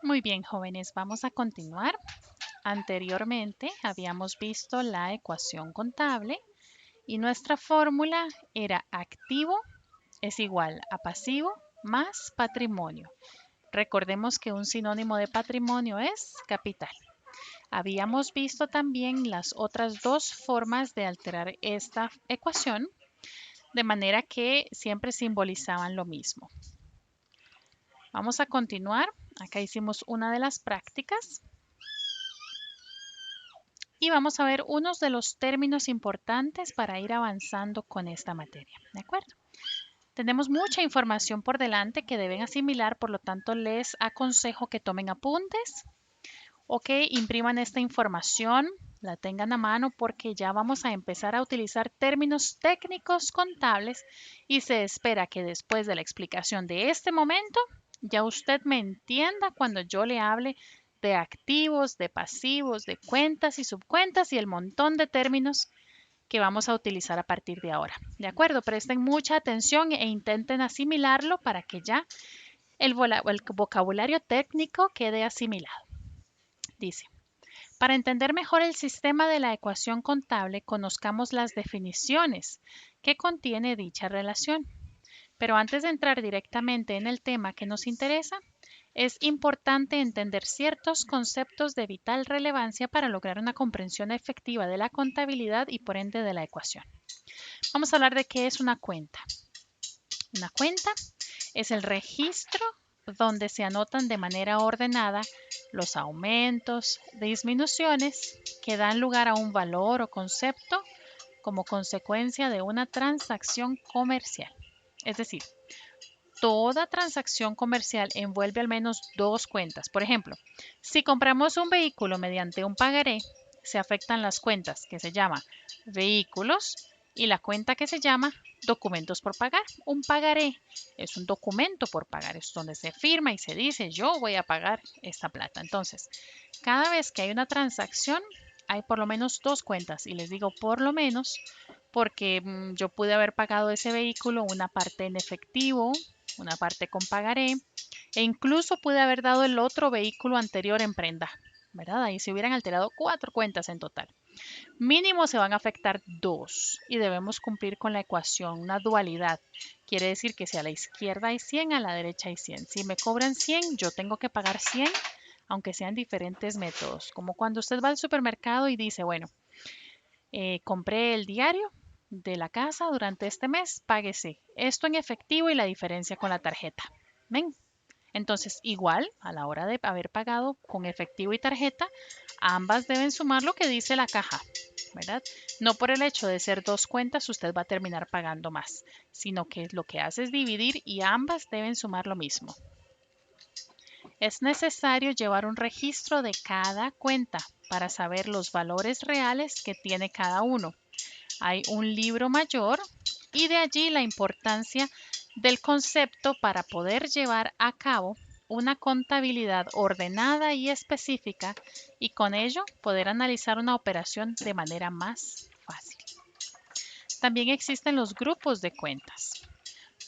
Muy bien, jóvenes, vamos a continuar. Anteriormente habíamos visto la ecuación contable y nuestra fórmula era activo es igual a pasivo más patrimonio. Recordemos que un sinónimo de patrimonio es capital. Habíamos visto también las otras dos formas de alterar esta ecuación, de manera que siempre simbolizaban lo mismo. Vamos a continuar. Acá hicimos una de las prácticas y vamos a ver unos de los términos importantes para ir avanzando con esta materia. ¿De acuerdo? Tenemos mucha información por delante que deben asimilar, por lo tanto les aconsejo que tomen apuntes o que impriman esta información, la tengan a mano porque ya vamos a empezar a utilizar términos técnicos contables y se espera que después de la explicación de este momento ya usted me entienda cuando yo le hable de activos, de pasivos, de cuentas y subcuentas y el montón de términos que vamos a utilizar a partir de ahora. ¿De acuerdo? Presten mucha atención e intenten asimilarlo para que ya el vocabulario técnico quede asimilado. Dice, para entender mejor el sistema de la ecuación contable, conozcamos las definiciones que contiene dicha relación. Pero antes de entrar directamente en el tema que nos interesa, es importante entender ciertos conceptos de vital relevancia para lograr una comprensión efectiva de la contabilidad y por ende de la ecuación. Vamos a hablar de qué es una cuenta. Una cuenta es el registro donde se anotan de manera ordenada los aumentos, disminuciones que dan lugar a un valor o concepto como consecuencia de una transacción comercial. Es decir, toda transacción comercial envuelve al menos dos cuentas. Por ejemplo, si compramos un vehículo mediante un pagaré, se afectan las cuentas que se llama vehículos y la cuenta que se llama documentos por pagar. Un pagaré es un documento por pagar, es donde se firma y se dice yo voy a pagar esta plata. Entonces, cada vez que hay una transacción, hay por lo menos dos cuentas y les digo por lo menos porque yo pude haber pagado ese vehículo una parte en efectivo, una parte con pagaré e incluso pude haber dado el otro vehículo anterior en prenda, ¿verdad? Ahí se hubieran alterado cuatro cuentas en total. Mínimo se van a afectar dos y debemos cumplir con la ecuación, una dualidad. Quiere decir que si a la izquierda hay 100, a la derecha hay 100. Si me cobran 100, yo tengo que pagar 100, aunque sean diferentes métodos. Como cuando usted va al supermercado y dice, bueno, compré el diario de la casa durante este mes, páguese esto en efectivo y la diferencia con la tarjeta. ¿Ven? Entonces, igual, a la hora de haber pagado con efectivo y tarjeta, ambas deben sumar lo que dice la caja, ¿verdad? No por el hecho de ser dos cuentas usted va a terminar pagando más, sino que lo que hace es dividir y ambas deben sumar lo mismo. Es necesario llevar un registro de cada cuenta para saber los valores reales que tiene cada uno. Hay un libro mayor y de allí la importancia del concepto para poder llevar a cabo una contabilidad ordenada y específica y con ello poder analizar una operación de manera más fácil. También existen los grupos de cuentas.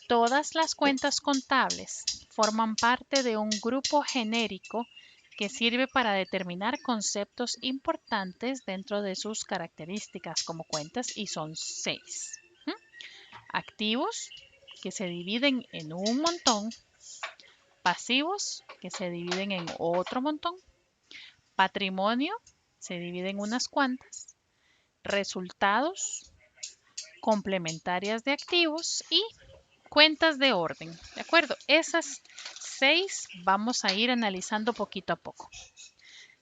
Todas las cuentas contables forman parte de un grupo genérico que sirve para determinar conceptos importantes dentro de sus características como cuentas y son 6. Activos, que se dividen en un montón, pasivos, que se dividen en otro montón, patrimonio, se divide en unas cuantas, resultados, complementarias de activos y cuentas de orden. ¿De acuerdo? Esas 6 vamos a ir analizando poquito a poco.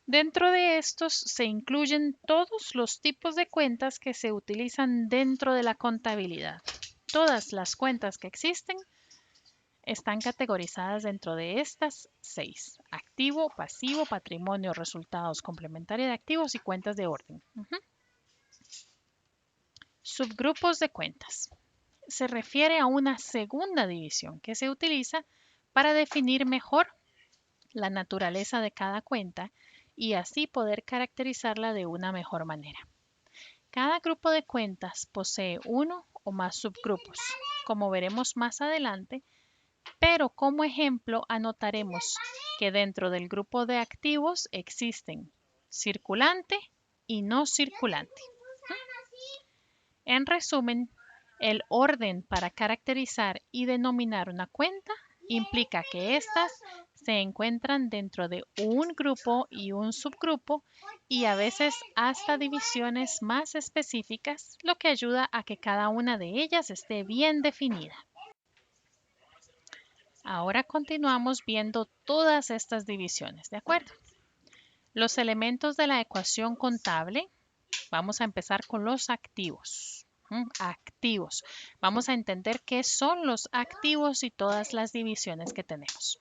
Dentro de estos se incluyen todos los tipos de cuentas que se utilizan dentro de la contabilidad. Todas las cuentas que existen están categorizadas dentro de estas 6. Activo, pasivo, patrimonio, resultados, complementaria de activos y cuentas de orden. Subgrupos de cuentas. Se refiere a una segunda división que se utiliza para definir mejor la naturaleza de cada cuenta y así poder caracterizarla de una mejor manera. Cada grupo de cuentas posee uno o más subgrupos. Como veremos más adelante, Pero como ejemplo anotaremos que dentro del grupo de activos existen circulante y no circulante. En resumen, el orden para caracterizar y denominar una cuenta implica que éstas se encuentran dentro de un grupo y un subgrupo y a veces hasta divisiones más específicas, lo que ayuda a que cada una de ellas esté bien definida. Ahora continuamos viendo todas estas divisiones, ¿de acuerdo? Los elementos de la ecuación contable, vamos a empezar con los activos. Activos. Vamos a entender qué son los activos y todas las divisiones que tenemos.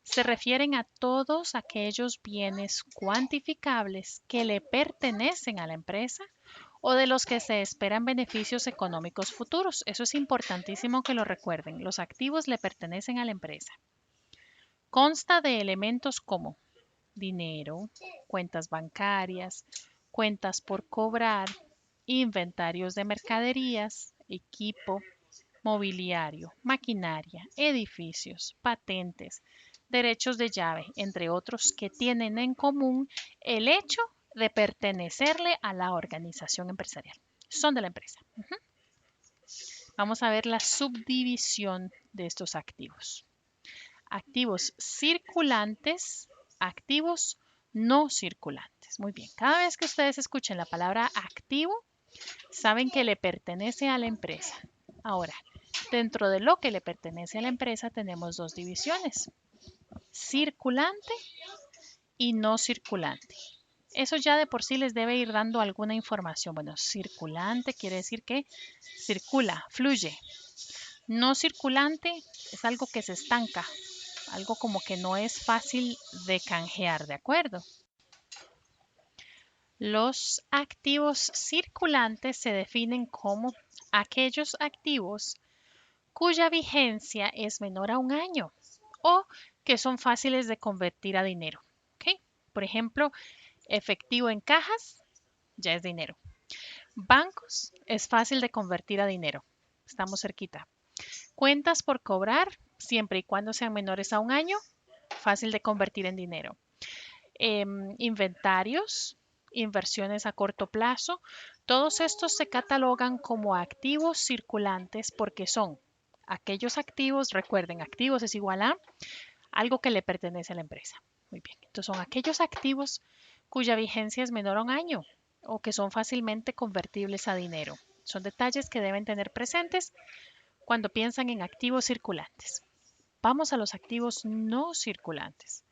Se refieren a todos aquellos bienes cuantificables que le pertenecen a la empresa o de los que se esperan beneficios económicos futuros. Eso es importantísimo que lo recuerden. Los activos le pertenecen a la empresa. Consta de elementos como dinero, cuentas bancarias, cuentas por cobrar, inventarios de mercaderías, equipo, mobiliario, maquinaria, edificios, patentes, derechos de llave, entre otros que tienen en común el hecho de pertenecerle a la organización empresarial. Son de la empresa. Vamos a ver la subdivisión de estos activos. Activos circulantes, activos no circulantes. Muy bien, cada vez que ustedes escuchen la palabra activo, saben que le pertenece a la empresa. Ahora, dentro de lo que le pertenece a la empresa tenemos dos divisiones, circulante y no circulante. Eso ya de por sí les debe ir dando alguna información. Bueno, circulante quiere decir que circula, fluye. No circulante es algo que se estanca, algo como que no es fácil de canjear, ¿de acuerdo? Los activos circulantes se definen como aquellos activos cuya vigencia es menor a un año o que son fáciles de convertir a dinero. ¿Ok? Por ejemplo, efectivo en cajas ya es dinero. Bancos es fácil de convertir a dinero. Estamos cerquita. Cuentas por cobrar, siempre y cuando sean menores a un año, fácil de convertir en dinero. Inventarios, inversiones a corto plazo, todos estos se catalogan como activos circulantes porque son aquellos activos, recuerden, activos es igual a algo que le pertenece a la empresa. Muy bien, entonces son aquellos activos cuya vigencia es menor a un año o que son fácilmente convertibles a dinero. Son detalles que deben tener presentes cuando piensan en activos circulantes. Vamos a los activos no circulantes.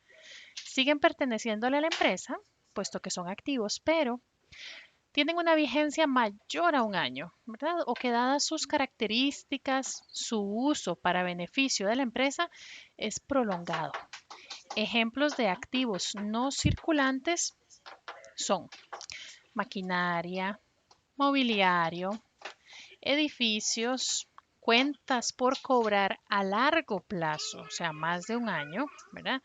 Siguen perteneciéndole a la empresa, puesto que son activos, pero tienen una vigencia mayor a un año, ¿verdad? O que dadas sus características, su uso para beneficio de la empresa es prolongado. Ejemplos de activos no circulantes son maquinaria, mobiliario, edificios, cuentas por cobrar a largo plazo, o sea, más de un año, ¿verdad?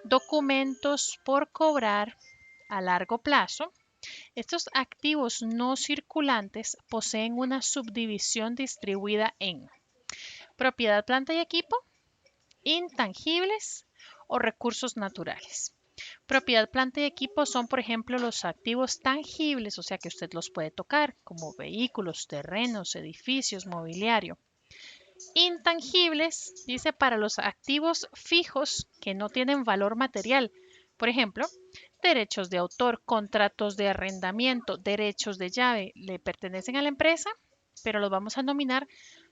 Documentos por cobrar a largo plazo. Estos activos no circulantes poseen una subdivisión distribuida en propiedad, planta y equipo, intangibles o recursos naturales. Propiedad, planta y equipo son, por ejemplo, los activos tangibles, o sea que usted los puede tocar, como vehículos, terrenos, edificios, mobiliario. Intangibles, dice, para los activos fijos que no tienen valor material. Por ejemplo, derechos de autor, contratos de arrendamiento, derechos de llave, le pertenecen a la empresa, pero los vamos a nominar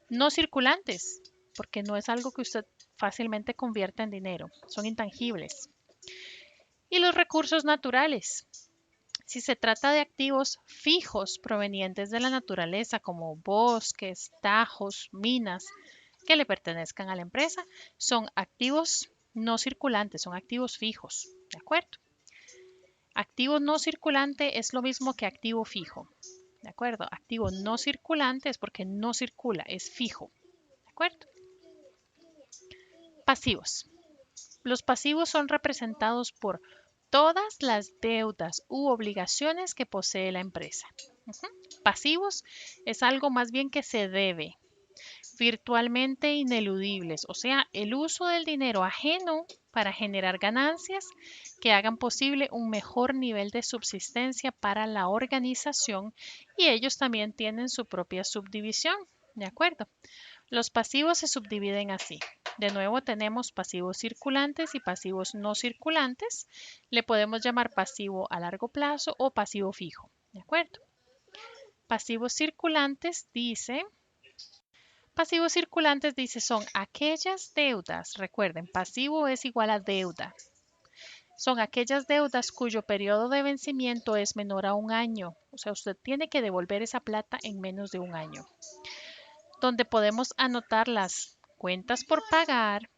no circulantes, porque no es algo que usted fácilmente convierta en dinero, son intangibles. Y los recursos naturales. Si se trata de activos fijos provenientes de la naturaleza, como bosques, tajos, minas, que le pertenezcan a la empresa, son activos no circulantes, son activos fijos, ¿de acuerdo? Activo no circulante es lo mismo que activo fijo, ¿de acuerdo? Activo no circulante es porque no circula, es fijo, ¿de acuerdo? Pasivos. Los pasivos son representados por todas las deudas u obligaciones que posee la empresa. Pasivos es algo más bien que se debe. virtualmente ineludibles, o sea, el uso del dinero ajeno para generar ganancias que hagan posible un mejor nivel de subsistencia para la organización y ellos también tienen su propia subdivisión, ¿de acuerdo? Los pasivos se subdividen así. De nuevo tenemos pasivos circulantes y pasivos no circulantes. Le podemos llamar pasivo a largo plazo o pasivo fijo, ¿de acuerdo? Pasivos circulantes dice son aquellas deudas, recuerden, pasivo es igual a deuda. Son aquellas deudas cuyo periodo de vencimiento es menor a un año. O sea, usted tiene que devolver esa plata en menos de un año. Donde podemos anotar las cuentas por pagar,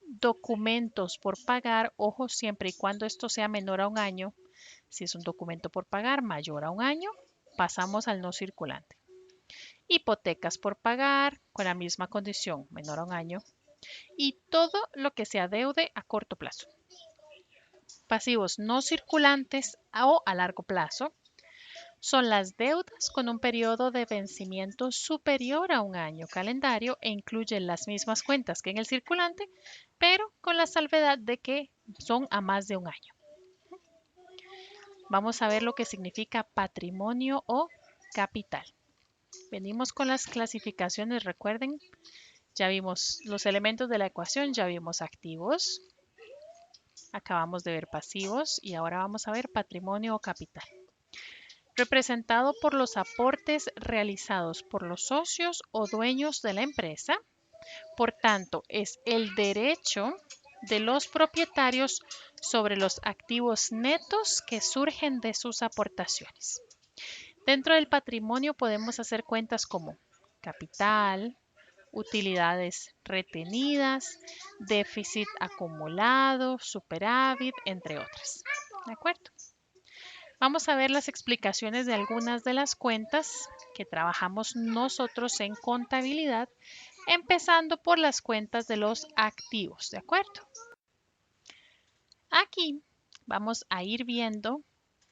documentos por pagar, ojo, siempre y cuando esto sea menor a un año. Si es un documento por pagar mayor a un año, pasamos al no circulante. Hipotecas por pagar con la misma condición, menor a un año. Y todo lo que se adeude a corto plazo. Pasivos no circulantes o a largo plazo son las deudas con un periodo de vencimiento superior a un año calendario e incluyen las mismas cuentas que en el circulante, pero con la salvedad de que son a más de un año. Vamos a ver lo que significa patrimonio o capital. Venimos con las clasificaciones, recuerden, ya vimos los elementos de la ecuación, ya vimos activos, acabamos de ver pasivos y ahora vamos a ver patrimonio o capital. Representado por los aportes realizados por los socios o dueños de la empresa. Por tanto, es el derecho de los propietarios sobre los activos netos que surgen de sus aportaciones. Dentro del patrimonio podemos hacer cuentas como capital, utilidades retenidas, déficit acumulado, superávit, entre otras. ¿De acuerdo? Vamos a ver las explicaciones de algunas de las cuentas que trabajamos nosotros en contabilidad, empezando por las cuentas de los activos, ¿de acuerdo? Aquí vamos a ir viendo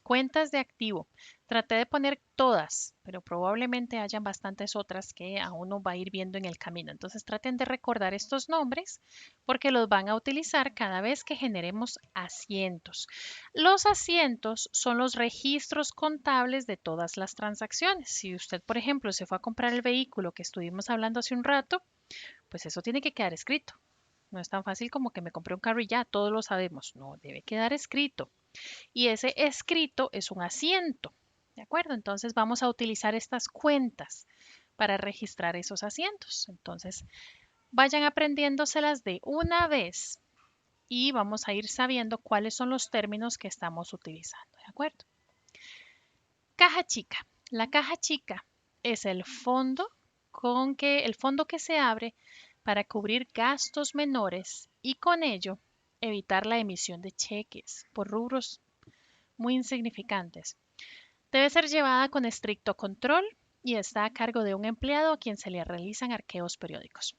cuentas de activo. Traté de poner todas, pero probablemente hayan bastantes otras que a uno va a ir viendo en el camino. Entonces traten de recordar estos nombres porque los van a utilizar cada vez que generemos asientos. Los asientos son los registros contables de todas las transacciones. Si usted, por ejemplo, se fue a comprar el vehículo que estuvimos hablando hace un rato, pues eso tiene que quedar escrito. No es tan fácil como que me compré un carro y ya, todos lo sabemos. No, debe quedar escrito. Y ese escrito es un asiento. ¿De acuerdo? Entonces vamos a utilizar estas cuentas para registrar esos asientos. Entonces vayan aprendiéndoselas de una vez y vamos a ir sabiendo cuáles son los términos que estamos utilizando. ¿De acuerdo? Caja chica. La caja chica es el fondo que se abre para cubrir gastos menores y con ello evitar la emisión de cheques por rubros muy insignificantes. Debe ser llevada con estricto control y está a cargo de un empleado a quien se le realizan arqueos periódicos.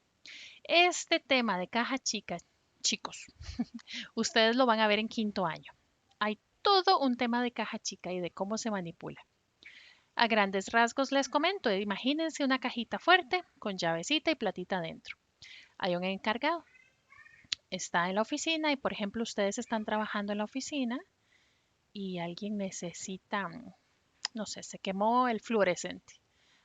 Este tema de caja chica, chicos, ustedes lo van a ver en quinto año. Hay todo un tema de caja chica y de cómo se manipula. A grandes rasgos les comento, imagínense una cajita fuerte con llavecita y platita dentro. Hay un encargado, está en la oficina y por ejemplo ustedes están trabajando en la oficina y alguien necesita, no sé, se quemó el fluorescente.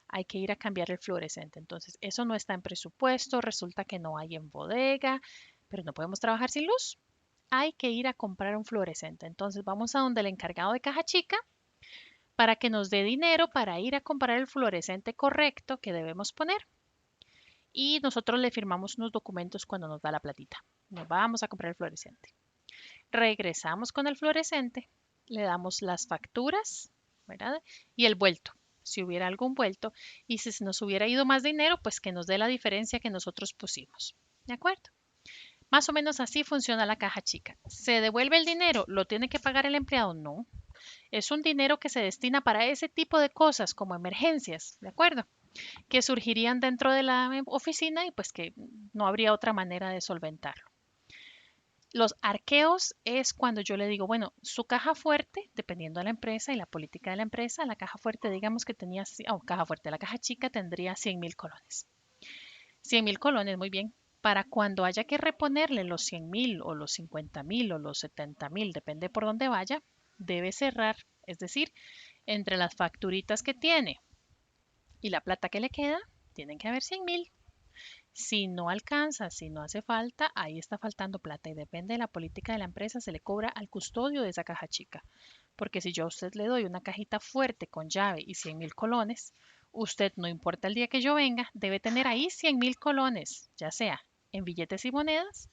Hay que ir a cambiar el fluorescente. Entonces, eso no está en presupuesto, resulta que no hay en bodega, pero no podemos trabajar sin luz. Hay que ir a comprar un fluorescente. Entonces, vamos a donde el encargado de caja chica para que nos dé dinero para ir a comprar el fluorescente correcto que debemos poner. Y nosotros le firmamos unos documentos cuando nos da la platita. Nos vamos a comprar el fluorescente. Regresamos con el fluorescente, le damos las facturas, ¿verdad? Y el vuelto, si hubiera algún vuelto. Y si se nos hubiera ido más dinero, pues que nos dé la diferencia que nosotros pusimos. ¿De acuerdo? Más o menos así funciona la caja chica. ¿Se devuelve el dinero? ¿Lo tiene que pagar el empleado? No. Es un dinero que se destina para ese tipo de cosas como emergencias, ¿de acuerdo? Que surgirían dentro de la oficina y pues que no habría otra manera de solventarlo. Los arqueos es cuando yo le digo, bueno, su caja fuerte, dependiendo de la empresa y la política de la empresa, la caja fuerte, digamos que tenía, caja fuerte, la caja chica tendría 100,000 colones. 100.000 colones, muy bien. Para cuando haya que reponerle los 100.000 o los 50.000 o los 70.000, depende por dónde vaya, debe cerrar. Es decir, entre las facturitas que tiene y la plata que le queda, tienen que haber 100.000. Si no alcanza, si no hace falta, ahí está faltando plata y depende de la política de la empresa, se le cobra al custodio de esa caja chica. Porque si yo a usted le doy una cajita fuerte con llave y 100.000 colones, usted, no importa el día que yo venga, debe tener ahí 100.000 colones, ya sea en billetes y monedas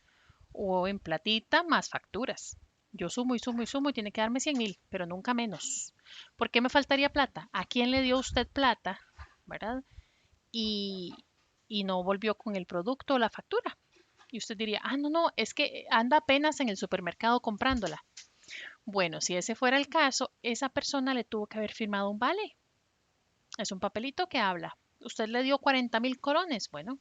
o en platita más facturas. Yo sumo y sumo y sumo y tiene que darme 100.000, pero nunca menos. ¿Por qué me faltaría plata? ¿A quién le dio usted plata? ¿Verdad? Y, y no volvió con el producto o la factura. Y usted diría, ah, no, no, es que anda apenas en el supermercado comprándola. Bueno, si ese fuera el caso, esa persona le tuvo que haber firmado un vale. Es un papelito que habla. Usted le dio 40.000 colones. Bueno,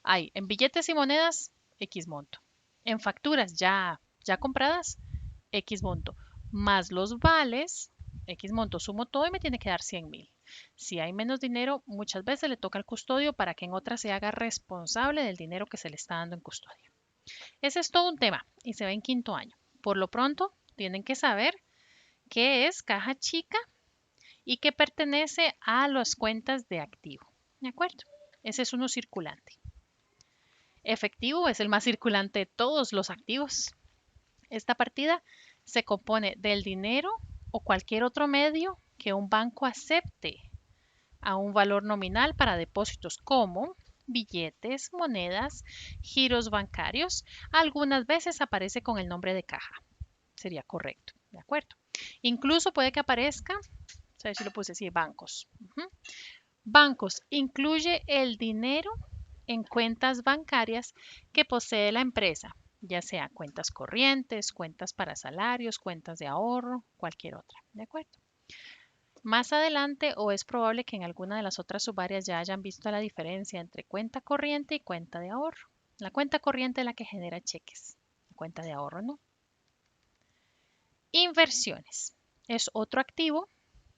hay en billetes y monedas X monto. En facturas ya compradas X monto. Más los vales, X monto. Sumo todo y me tiene que dar 100.000. Si hay menos dinero, muchas veces le toca al custodio para que en otra se haga responsable del dinero que se le está dando en custodia. Ese es todo un tema y se ve en quinto año. Por lo pronto, tienen que saber qué es caja chica y que pertenece a las cuentas de activo. ¿De acuerdo? Ese es uno circulante. Efectivo es el más circulante de todos los activos. Esta partida se compone del dinero o cualquier otro medio que un banco acepte a un valor nominal para depósitos como billetes, monedas, giros bancarios. Algunas veces aparece con el nombre de caja. Sería correcto, ¿de acuerdo? Incluso puede que aparezca, a ver si lo puse así, bancos. Bancos incluye el dinero en cuentas bancarias que posee la empresa, ya sea cuentas corrientes, cuentas para salarios, cuentas de ahorro, cualquier otra, ¿de acuerdo? Más adelante, o es probable que en alguna de las otras subáreas ya hayan visto la diferencia entre cuenta corriente y cuenta de ahorro. La cuenta corriente es la que genera cheques, la cuenta de ahorro no. Inversiones. Es otro activo,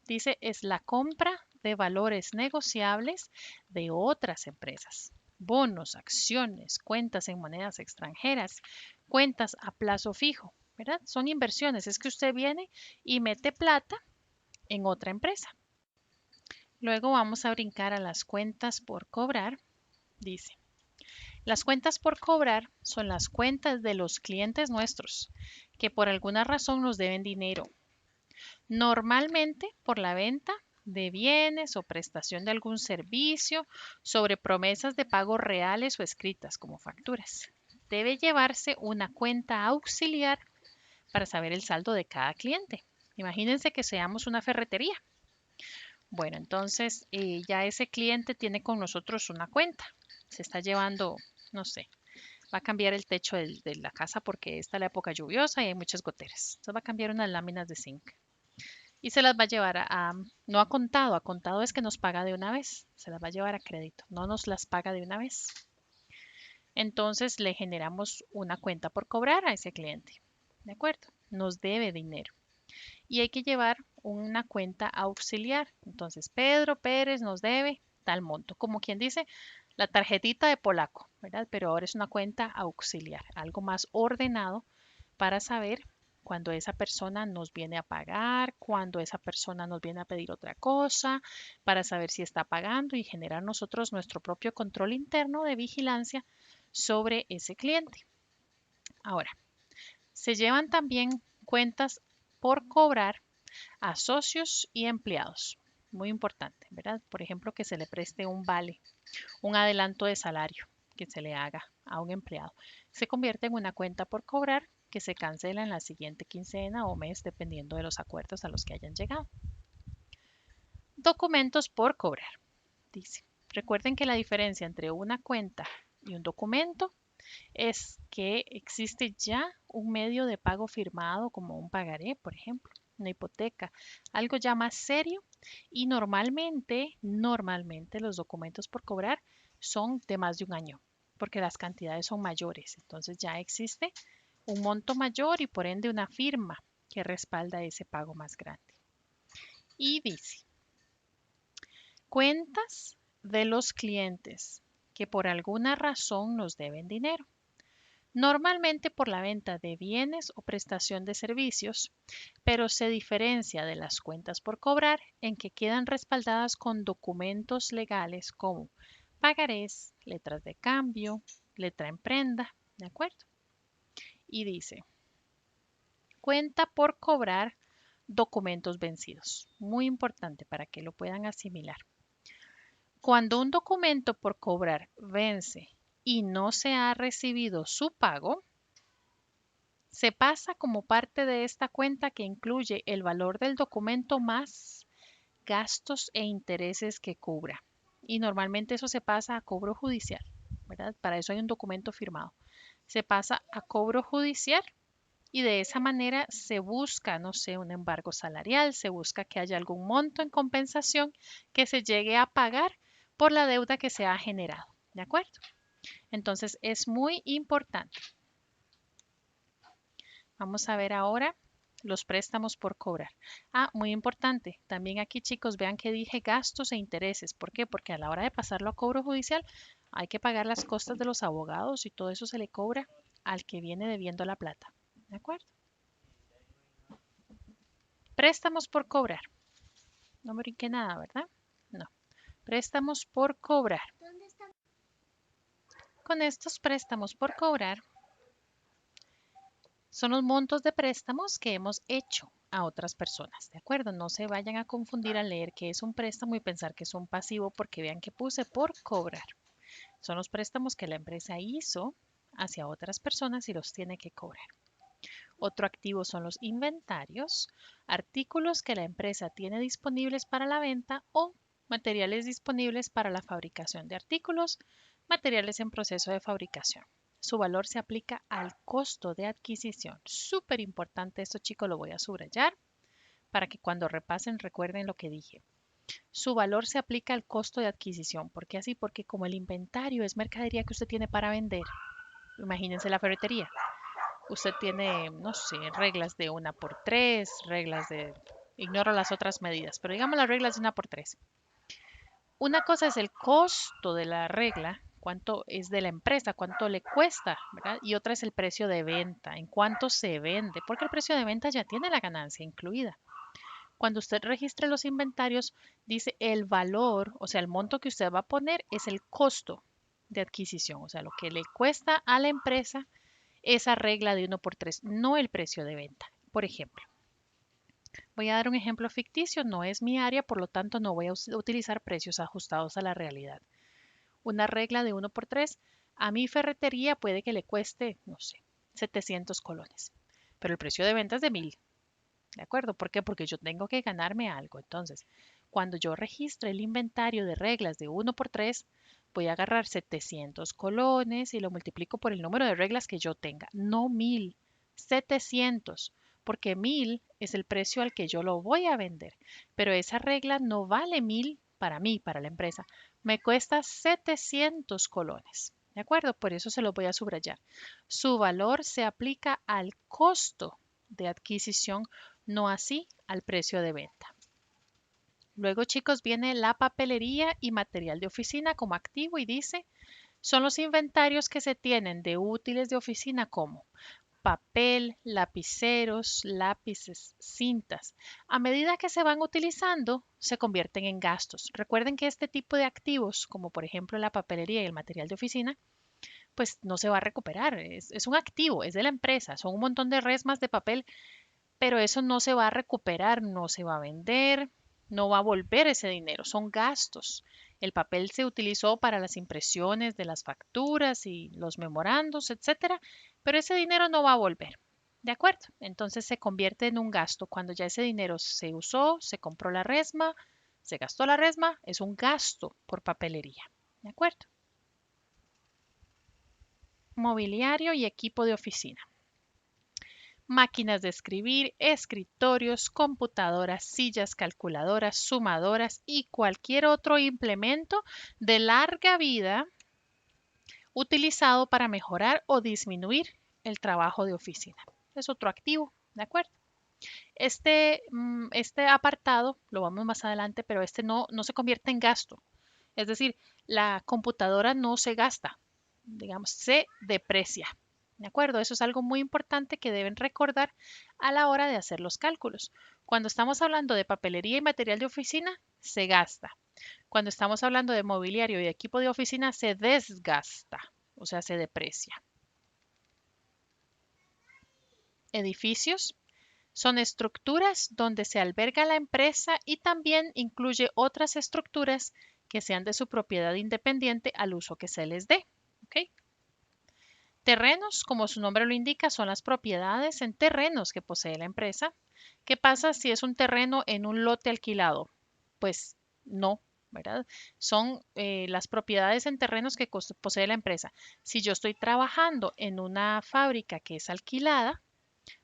dice, es la compra de valores negociables de otras empresas. Bonos, acciones, cuentas en monedas extranjeras, cuentas a plazo fijo, ¿verdad? Son inversiones, es que usted viene y mete plata en otra empresa. Luego vamos a brincar a las cuentas por cobrar. Dice, las cuentas por cobrar son las cuentas de los clientes nuestros que por alguna razón nos deben dinero. Normalmente por la venta de bienes o prestación de algún servicio sobre promesas de pago reales o escritas como facturas. Debe llevarse una cuenta auxiliar para saber el saldo de cada cliente. Imagínense que seamos una ferretería. Bueno, entonces ya ese cliente tiene con nosotros una cuenta. Se está llevando, no sé, va a cambiar el techo de la casa porque está la época lluviosa y hay muchas goteras. Entonces va a cambiar unas láminas de zinc y se las va a llevar no a contado es que nos paga de una vez, se las va a llevar a crédito, no nos las paga de una vez. Entonces le generamos una cuenta por cobrar a ese cliente, ¿de acuerdo? Nos debe dinero y hay que llevar una cuenta auxiliar. Entonces, Pedro Pérez nos debe tal monto, como quien dice la tarjetita de Polaco, ¿verdad? Pero ahora es una cuenta auxiliar, algo más ordenado para saber cuando esa persona nos viene a pagar, cuando esa persona nos viene a pedir otra cosa, para saber si está pagando y generar nosotros nuestro propio control interno de vigilancia sobre ese cliente. Ahora, se llevan también cuentas por cobrar a socios y empleados. Muy importante, ¿verdad? Por ejemplo, que se le preste un vale, un adelanto de salario que se le haga a un empleado. Se convierte en una cuenta por cobrar que se cancela en la siguiente quincena o mes, dependiendo de los acuerdos a los que hayan llegado. Documentos por cobrar. Dice, recuerden que la diferencia entre una cuenta y un documento es que existe ya un medio de pago firmado como un pagaré, por ejemplo, una hipoteca, algo ya más serio y normalmente los documentos por cobrar son de más de un año porque las cantidades son mayores. Entonces ya existe un monto mayor y por ende una firma que respalda ese pago más grande. Y dice, cuentas de los clientes que por alguna razón nos deben dinero, normalmente por la venta de bienes o prestación de servicios, pero se diferencia de las cuentas por cobrar en que quedan respaldadas con documentos legales como pagarés, letras de cambio, letra en prenda, ¿de acuerdo? Y dice, cuenta por cobrar documentos vencidos. Muy importante para que lo puedan asimilar. Cuando un documento por cobrar vence y no se ha recibido su pago, se pasa como parte de esta cuenta que incluye el valor del documento más gastos e intereses que cubra. Y normalmente eso se pasa a cobro judicial, ¿verdad? Para eso hay un documento firmado. Se pasa a cobro judicial y de esa manera se busca, no sé, un embargo salarial, se busca que haya algún monto en compensación que se llegue a pagar por la deuda que se ha generado, ¿de acuerdo? Entonces es muy importante. Vamos a ver ahora los préstamos por cobrar. Ah, muy importante. También aquí, chicos, vean que dije gastos e intereses. ¿Por qué? Porque a la hora de pasarlo a cobro judicial hay que pagar las costas de los abogados y todo eso se le cobra al que viene debiendo la plata. ¿De acuerdo? Préstamos por cobrar. No me brinqué nada, ¿verdad? No. Préstamos por cobrar. Con estos préstamos por cobrar son los montos de préstamos que hemos hecho a otras personas, ¿de acuerdo? No se vayan a confundir al leer que es un préstamo y pensar que es un pasivo porque vean que puse por cobrar. Son los préstamos que la empresa hizo hacia otras personas y los tiene que cobrar. Otro activo son los inventarios, artículos que la empresa tiene disponibles para la venta o materiales disponibles para la fabricación de artículos, materiales en proceso de fabricación. Su valor se aplica al costo de adquisición. Súper importante esto, chicos, lo voy a subrayar para que cuando repasen recuerden lo que dije. Su valor se aplica al costo de adquisición. ¿Por qué así? Porque como el inventario es mercadería que usted tiene para vender, imagínense la ferretería. Usted tiene, no sé, reglas de 1 por 3, reglas de... Ignoro las otras medidas, pero digamos las reglas de 1 por 3. Una cosa es el costo de la regla, cuánto es de la empresa, cuánto le cuesta, ¿verdad? Y otra es el precio de venta, en cuánto se vende, porque el precio de venta ya tiene la ganancia incluida. Cuando usted registre los inventarios, dice el valor, o sea, el monto que usted va a poner es el costo de adquisición, o sea, lo que le cuesta a la empresa esa regla de 1 por 3, no el precio de venta. Por ejemplo, voy a dar un ejemplo ficticio, no es mi área, por lo tanto no voy a utilizar precios ajustados a la realidad. Una regla de 1 por 3, a mi ferretería puede que le cueste, no sé, 700 colones, pero el precio de venta es de 1000. ¿De acuerdo? ¿Por qué? Porque yo tengo que ganarme algo. Entonces, cuando yo registre el inventario de reglas de 1 por 3, voy a agarrar 700 colones y lo multiplico por el número de reglas que yo tenga. No 1000, 700, porque 1000 es el precio al que yo lo voy a vender. Pero esa regla no vale 1000 para mí, para la empresa. Me cuesta 700 colones. ¿De acuerdo? Por eso se lo voy a subrayar. Su valor se aplica al costo de adquisición, no así al precio de venta. Luego, chicos, viene la papelería y material de oficina como activo y dice, son los inventarios que se tienen de útiles de oficina como papel, lapiceros, lápices, cintas. A medida que se van utilizando, se convierten en gastos. Recuerden que este tipo de activos, como por ejemplo la papelería y el material de oficina, pues no se va a recuperar. Es un activo, es de la empresa. Son un montón de resmas de papel, pero eso no se va a recuperar, no se va a vender, no va a volver ese dinero, son gastos. El papel se utilizó para las impresiones de las facturas y los memorandos, etcétera, pero ese dinero no va a volver. ¿De acuerdo? Entonces se convierte en un gasto. Cuando ya ese dinero se usó, se compró la resma, se gastó la resma, es un gasto por papelería. ¿De acuerdo? Mobiliario y equipo de oficina. Máquinas de escribir, escritorios, computadoras, sillas, calculadoras, sumadoras y cualquier otro implemento de larga vida utilizado para mejorar o disminuir el trabajo de oficina. Es otro activo, ¿de acuerdo? Este apartado lo vamos más adelante, pero este no se convierte en gasto. Es decir, la computadora no se gasta, digamos, se deprecia. ¿De acuerdo? Eso es algo muy importante que deben recordar a la hora de hacer los cálculos. Cuando estamos hablando de papelería y material de oficina, se gasta. Cuando estamos hablando de mobiliario y equipo de oficina, se desgasta, o sea, se deprecia. Edificios son estructuras donde se alberga la empresa y también incluye otras estructuras que sean de su propiedad independiente al uso que se les dé. ¿Ok? Terrenos, como su nombre lo indica, son las propiedades en terrenos que posee la empresa. ¿Qué pasa si es un terreno en un lote alquilado? Pues no, ¿verdad? Son las propiedades en terrenos que posee la empresa. Si yo estoy trabajando en una fábrica que es alquilada,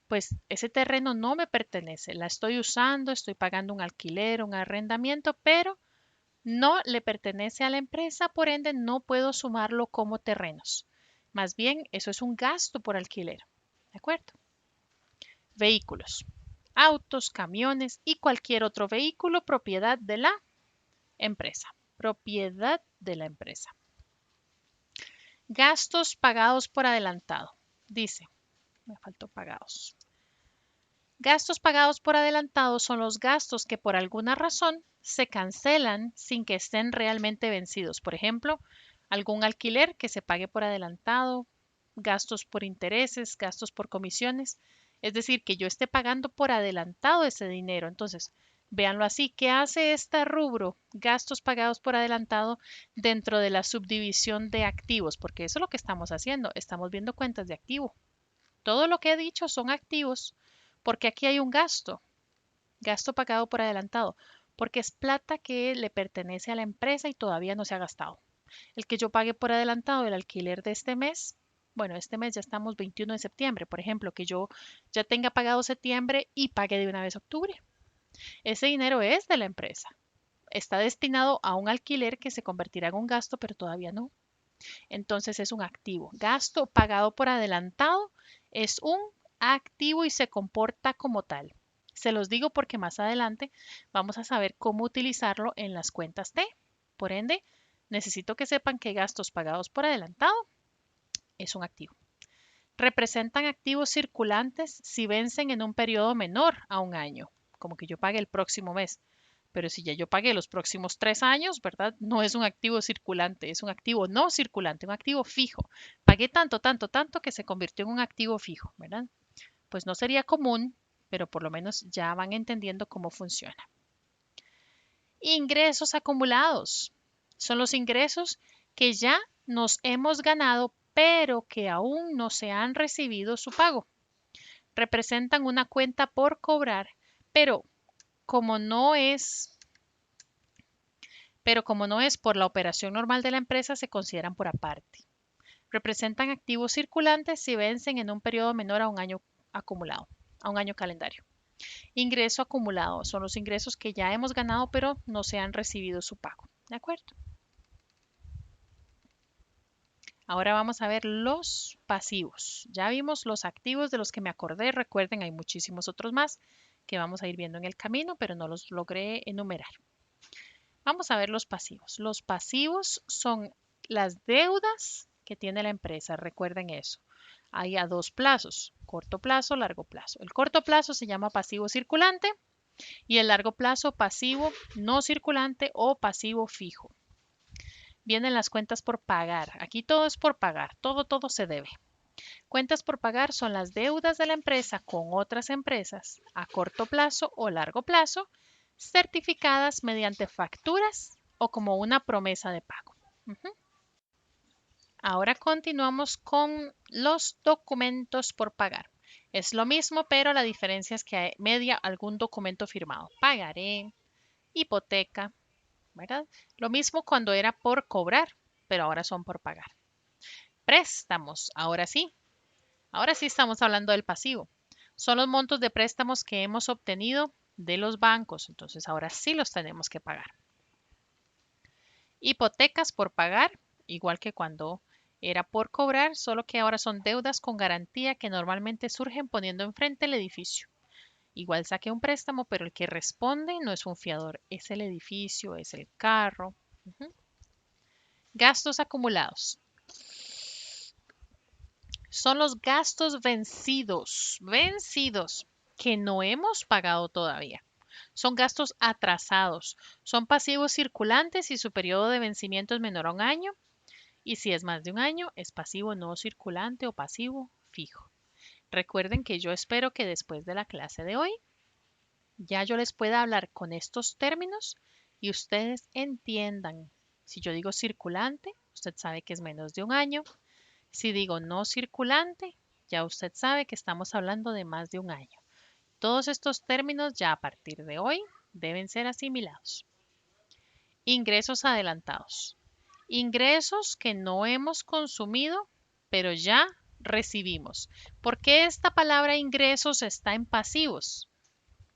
pues ese terreno no me pertenece. La estoy usando, estoy pagando un alquiler, un arrendamiento, pero no le pertenece a la empresa, por ende no puedo sumarlo como terrenos. Más bien, eso es un gasto por alquiler. ¿De acuerdo? Vehículos. Autos, camiones y cualquier otro vehículo propiedad de la empresa. Propiedad de la empresa. Gastos pagados por adelantado. Dice, me faltó pagados. Gastos pagados por adelantado son los gastos que por alguna razón se cancelan sin que estén realmente vencidos. Por ejemplo, algún alquiler que se pague por adelantado, gastos por intereses, gastos por comisiones. Es decir, que yo esté pagando por adelantado ese dinero. Entonces, véanlo así. ¿Qué hace este rubro? Gastos pagados por adelantado dentro de la subdivisión de activos, porque eso es lo que estamos haciendo. Estamos viendo cuentas de activo. Todo lo que he dicho son activos, porque aquí hay un gasto, gasto pagado por adelantado, porque es plata que le pertenece a la empresa y todavía no se ha gastado. El que yo pague por adelantado el alquiler de este mes, bueno, este mes ya estamos 21 de septiembre, por ejemplo, que yo ya tenga pagado septiembre y pague de una vez octubre. Ese dinero es de la empresa. Está destinado a un alquiler que se convertirá en un gasto, pero todavía no. Entonces es un activo. Gasto pagado por adelantado es un activo y se comporta como tal. Se los digo porque más adelante vamos a saber cómo utilizarlo en las cuentas T. Por ende, necesito que sepan que gastos pagados por adelantado es un activo. Representan activos circulantes si vencen en un periodo menor a un año, como que yo pague el próximo mes. Pero si ya yo pagué los próximos 3 años, ¿verdad? No es un activo circulante, es un activo no circulante, un activo fijo. Pagué tanto, tanto, tanto que se convirtió en un activo fijo, ¿verdad? Pues no sería común, pero por lo menos ya van entendiendo cómo funciona. Ingresos acumulados. Son los ingresos que ya nos hemos ganado, pero que aún no se han recibido su pago. Representan una cuenta por cobrar, pero como no es por la operación normal de la empresa, se consideran por aparte. Representan activos circulantes si vencen en un periodo menor a un año acumulado, a un año calendario. Ingreso acumulado son los ingresos que ya hemos ganado pero no se han recibido su pago. ¿De acuerdo? Ahora vamos a ver los pasivos. Ya vimos los activos de los que me acordé. Recuerden, hay muchísimos otros más que vamos a ir viendo en el camino, pero no los logré enumerar. Vamos a ver los pasivos. Los pasivos son las deudas que tiene la empresa. Recuerden eso. Hay a dos plazos, corto plazo, largo plazo. El corto plazo se llama pasivo circulante y el largo plazo pasivo no circulante o pasivo fijo. Vienen las cuentas por pagar. Aquí todo es por pagar. Todo se debe. Cuentas por pagar son las deudas de la empresa con otras empresas a corto plazo o largo plazo, certificadas mediante facturas o como una promesa de pago. Ahora continuamos con los documentos por pagar. Es lo mismo, pero la diferencia es que media algún documento firmado. Pagaré, hipoteca, ¿verdad? Lo mismo cuando era por cobrar, pero ahora son por pagar. Préstamos, ahora sí. Ahora sí estamos hablando del pasivo. Son los montos de préstamos que hemos obtenido de los bancos, entonces ahora sí los tenemos que pagar. Hipotecas por pagar, igual que cuando era por cobrar, solo que ahora son deudas con garantía que normalmente surgen poniendo enfrente el edificio. Igual saqué un préstamo, pero el que responde no es un fiador, es el edificio, es el carro. Gastos acumulados. Son los gastos vencidos, que no hemos pagado todavía. Son gastos atrasados. Son pasivos circulantes si su periodo de vencimiento es menor a un año. Y si es más de un año, es pasivo no circulante o pasivo fijo. Recuerden que yo espero que después de la clase de hoy ya yo les pueda hablar con estos términos y ustedes entiendan. Si yo digo circulante, usted sabe que es menos de un año. Si digo no circulante, ya usted sabe que estamos hablando de más de un año. Todos estos términos ya a partir de hoy deben ser asimilados. Ingresos adelantados. Ingresos que no hemos consumido, pero ya recibimos. ¿Por qué esta palabra ingresos está en pasivos?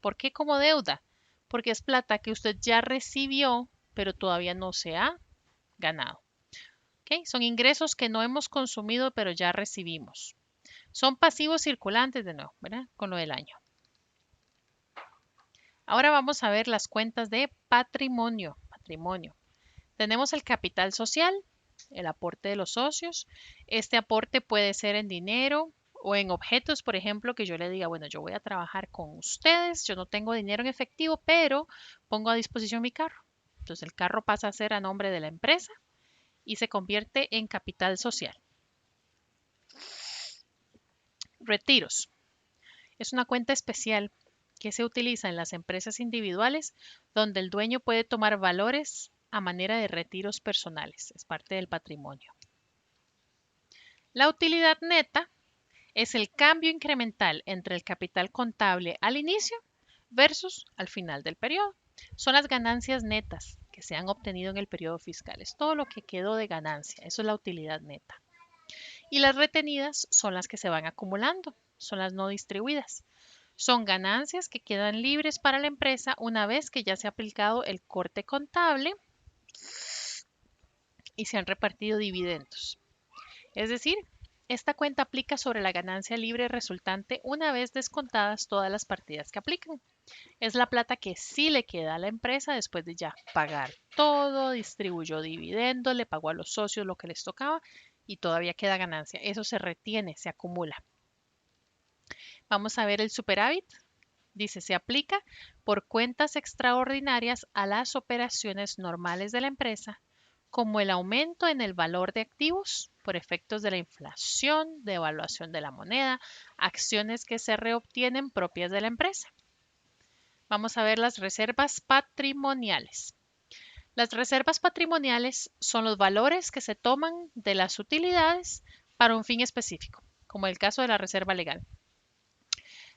¿Por qué como deuda? Porque es plata que usted ya recibió, pero todavía no se ha ganado. ¿Okay? Son ingresos que no hemos consumido, pero ya recibimos. Son pasivos circulantes de nuevo, ¿verdad? Con lo del año. Ahora vamos a ver las cuentas de patrimonio. Tenemos el capital social, el aporte de los socios. Este aporte puede ser en dinero o en objetos, por ejemplo, que yo le diga, bueno, yo voy a trabajar con ustedes, yo no tengo dinero en efectivo, pero pongo a disposición mi carro. Entonces el carro pasa a ser a nombre de la empresa y se convierte en capital social. Retiros. Es una cuenta especial que se utiliza en las empresas individuales donde el dueño puede tomar valores a manera de retiros personales. Es parte del patrimonio. La utilidad neta es el cambio incremental entre el capital contable al inicio versus al final del periodo. Son las ganancias netas que se han obtenido en el periodo fiscal. Es todo lo que quedó de ganancia. Eso es la utilidad neta. Y las retenidas son las que se van acumulando, son las no distribuidas. Son ganancias que quedan libres para la empresa una vez que ya se ha aplicado el corte contable y se han repartido dividendos. Es decir, esta cuenta aplica sobre la ganancia libre resultante una vez descontadas todas las partidas que aplican. Es la plata que sí le queda a la empresa después de ya pagar todo, distribuyó dividendos, le pagó a los socios lo que les tocaba y todavía queda ganancia. Eso se retiene, se acumula. Vamos a ver el superávit. Dice, se aplica por cuentas extraordinarias a las operaciones normales de la empresa, como el aumento en el valor de activos por efectos de la inflación, devaluación de la moneda, acciones que se reobtienen propias de la empresa. Vamos a ver las reservas patrimoniales. Las reservas patrimoniales son los valores que se toman de las utilidades para un fin específico, como el caso de la reserva legal.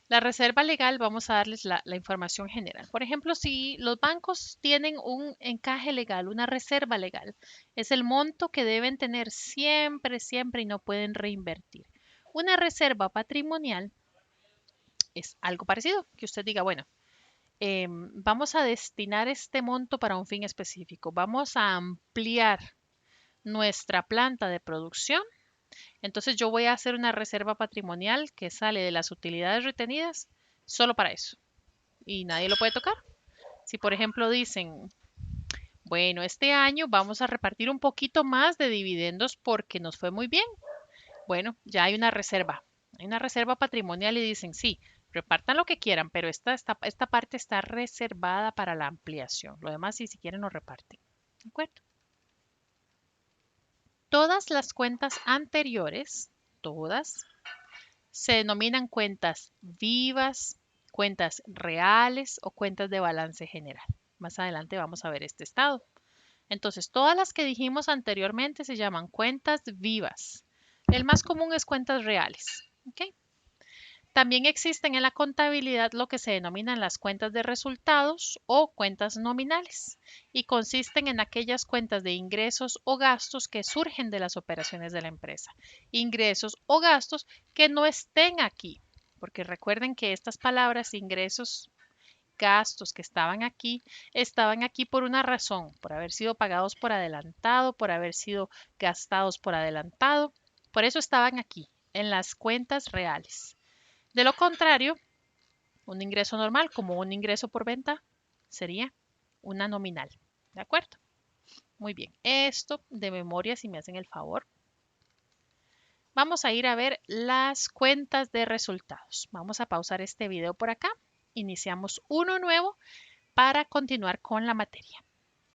La reserva legal, vamos a darles la información general. Por ejemplo, si los bancos tienen un encaje legal, una reserva legal, es el monto que deben tener siempre, siempre y no pueden reinvertir. Una reserva patrimonial es algo parecido, que usted diga, bueno, vamos a destinar este monto para un fin específico, vamos a ampliar nuestra planta de producción. Entonces yo voy a hacer una reserva patrimonial que sale de las utilidades retenidas solo para eso. Y nadie lo puede tocar. Si por ejemplo dicen, bueno, este año vamos a repartir un poquito más de dividendos porque nos fue muy bien. Bueno, ya hay una reserva. Hay una reserva patrimonial y dicen, sí, repartan lo que quieran, pero esta parte está reservada para la ampliación. Lo demás, si quieren, lo reparten. ¿De acuerdo? Todas las cuentas anteriores, todas, se denominan cuentas vivas, cuentas reales o cuentas de balance general. Más adelante vamos a ver este estado. Entonces, todas las que dijimos anteriormente se llaman cuentas vivas. El más común es cuentas reales. ¿Okay? También existen en la contabilidad lo que se denominan las cuentas de resultados o cuentas nominales y consisten en aquellas cuentas de ingresos o gastos que surgen de las operaciones de la empresa. Ingresos o gastos que no estén aquí, porque recuerden que estas palabras ingresos, gastos que estaban aquí por una razón, por haber sido pagados por adelantado, por haber sido gastados por adelantado. Por eso estaban aquí, en las cuentas reales. De lo contrario, un ingreso normal, como un ingreso por venta, sería una nominal. ¿De acuerdo? Muy bien, esto de memoria, si me hacen el favor. Vamos a ir a ver las cuentas de resultados. Vamos a pausar este video por acá. Iniciamos uno nuevo para continuar con la materia.